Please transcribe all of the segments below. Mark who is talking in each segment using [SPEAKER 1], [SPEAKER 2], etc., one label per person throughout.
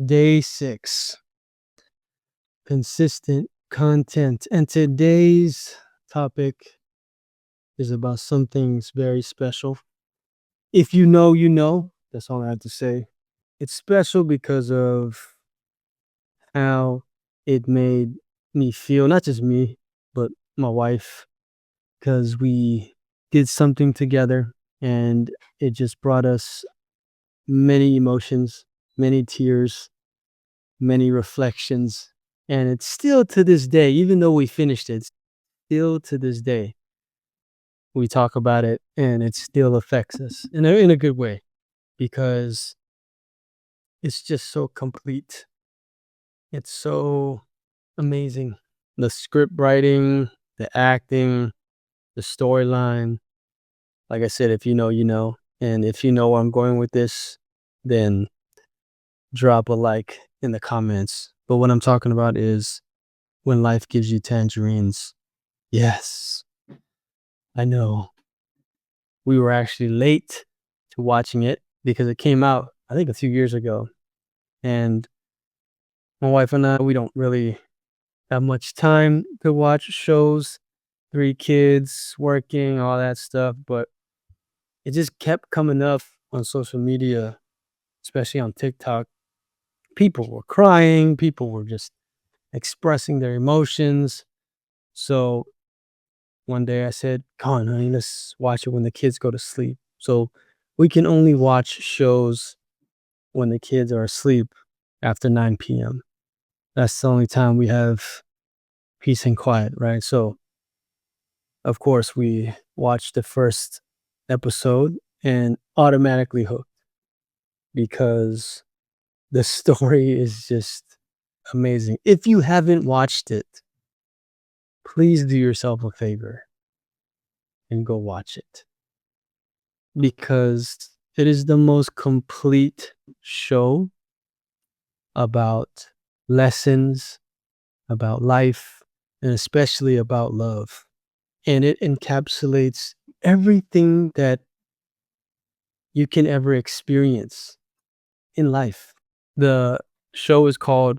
[SPEAKER 1] Day 6, consistent content. And today's topic is about something very special. If you know, you know. That's all I have to say. It's special because of how it made me feel, not just me, but my wife, because we did something together and it just brought us many emotions, many tears, many reflections. And it's still to this day, even though we finished it, still to this day, we talk about it and it still affects us in a good way because it's just so complete. It's so amazing. The script writing, the acting, the storyline. Like I said, if you know, you know. And if you know where I'm going with this, then drop a like in the comments. But what I'm talking about is When Life Gives You Tangerines. Yes, I know. We were actually late to watching it because it came out, I think, a few years ago. And my wife and I, we don't really have much time to watch shows, 3 kids, working, all that stuff. But it just kept coming up on social media, especially on TikTok. People were crying, people were just expressing their emotions. So one day I said, "Come on, honey, let's watch it when the kids go to sleep." So we can only watch shows when the kids are asleep after 9 p.m. That's the only time we have peace and quiet, right? So, of course, we watched the first episode and automatically hooked because the story is just amazing. If you haven't watched it, please do yourself a favor and go watch it because it is the most complete show about lessons, about life, and especially about love. And it encapsulates everything that you can ever experience in life. The show is called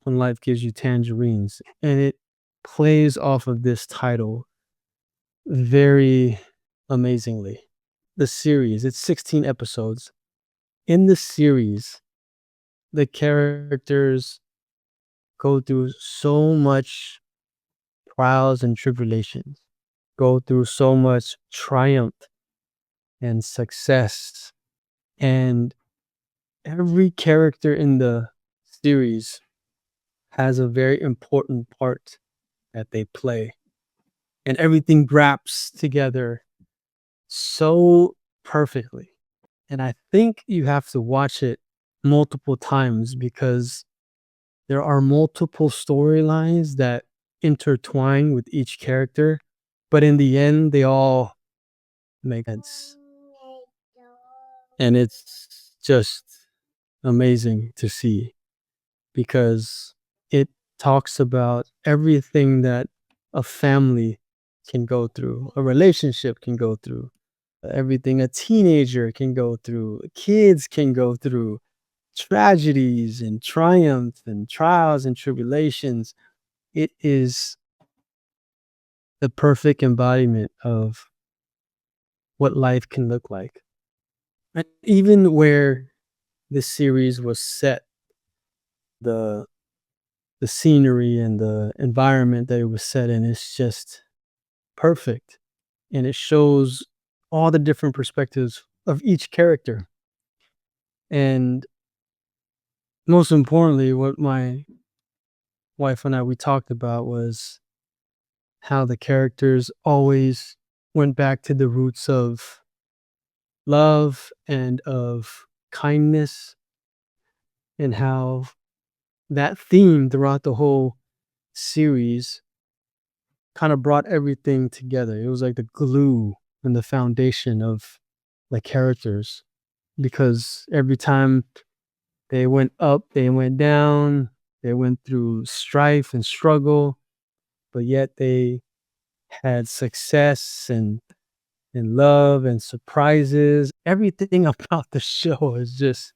[SPEAKER 1] When Life Gives You Tangerines, and it plays off of this title very amazingly. The series, it's 16 episodes. In the series, the characters go through so much trials and tribulations, go through so much triumph and success. And every character in the series has a very important part that they play. And everything wraps together so perfectly. And I think you have to watch it multiple times because there are multiple storylines that intertwine with each character, but in the end, they all make sense. And it's just amazing to see because it talks about everything that a family can go through, a relationship can go through, everything a teenager can go through, kids can go through, tragedies and triumph and trials and tribulations. It is the perfect embodiment of what life can look like. And even where this series was set, the the scenery and the environment that it was set in is just perfect. And it shows all the different perspectives of each character. And most importantly, what my wife and I we talked about was how the characters always went back to the roots of love and of kindness, and how that theme throughout the whole series kind of brought everything together. It was like the glue and the foundation of the characters because every time they went up, they went down, they went through strife and struggle, but yet they had success and love and surprises. Everything about the show is just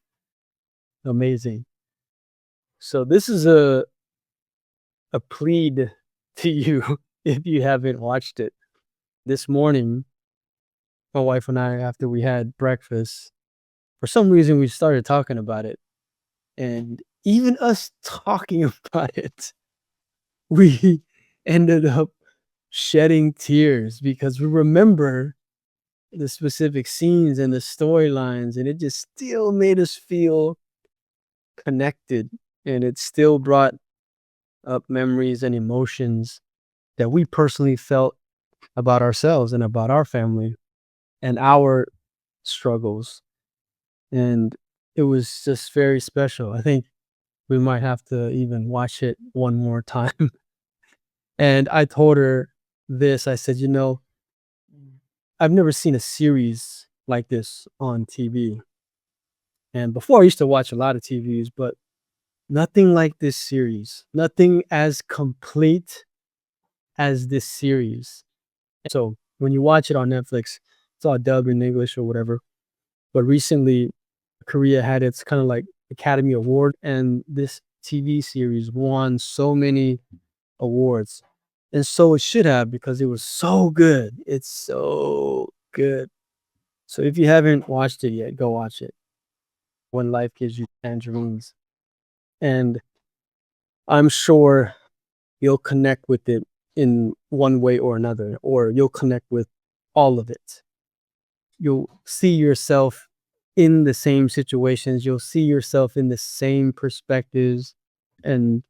[SPEAKER 1] amazing. So this is a plead to you if you haven't watched it. This morning, my wife and I, after we had breakfast, for some reason we started talking about it. And even us talking about it, we ended up shedding tears because we remember the specific scenes and the storylines, and it just still made us feel connected. And it still brought up memories and emotions that we personally felt about ourselves and about our family and our struggles. And it was just very special. I think we might have to even watch it one more time. And I told her this. I said, I've never seen a series like this on TV. And before I used to watch a lot of TVs, but nothing like this series, nothing as complete as this series. So when you watch it on Netflix, it's all dubbed in English or whatever. But recently, Korea had its kind of like Academy Award, and this TV series won so many awards. And so it should have because it was so good. It's so good. So if you haven't watched it yet, go watch it. When Life Gives You Tangerines. And I'm sure you'll connect with it in one way or another, or you'll connect with all of it. You'll see yourself in the same situations. You'll see yourself in the same perspectives and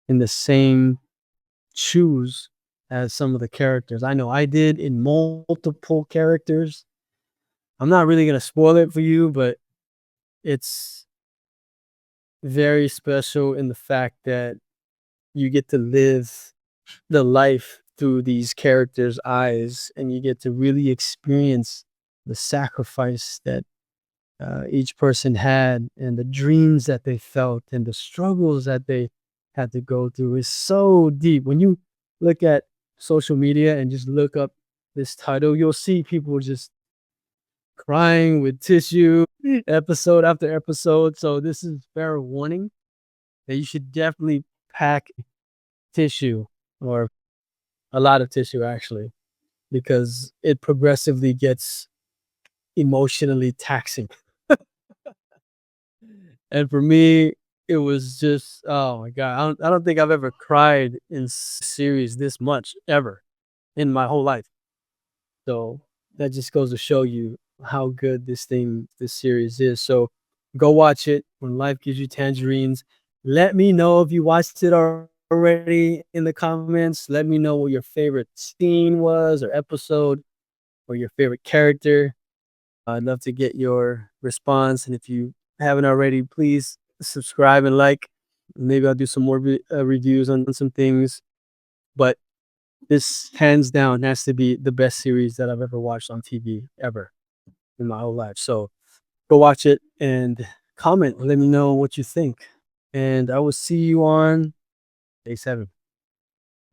[SPEAKER 1] in the same shoes as some of the characters. I know I did in multiple characters. I'm not really going to spoil it for you, but it's very special in the fact that you get to live the life through these characters' eyes, and you get to really experience the sacrifice that each person had, and the dreams that they felt, and the struggles that they had to go through is so deep. When you look at social media and just look up this title, you'll see people just crying with tissue episode after episode. So this is fair warning that you should definitely pack tissue, or a lot of tissue actually, because it progressively gets emotionally taxing. And for me, it was just, oh my God, I don't think I've ever cried in series this much ever in my whole life. So that just goes to show you how good this series is. So go watch it when Life Gives You Tangerines. Let me know if you watched it already in the comments. Let me know what your favorite scene was, or episode, or your favorite character. I'd love to get your response. And if you haven't already, please subscribe and like. Maybe I'll do some more reviews on some things. But this, hands down, has to be the best series that I've ever watched on TV ever in my whole life. So go watch it and comment. Let me know what you think. And I will see you on day 7.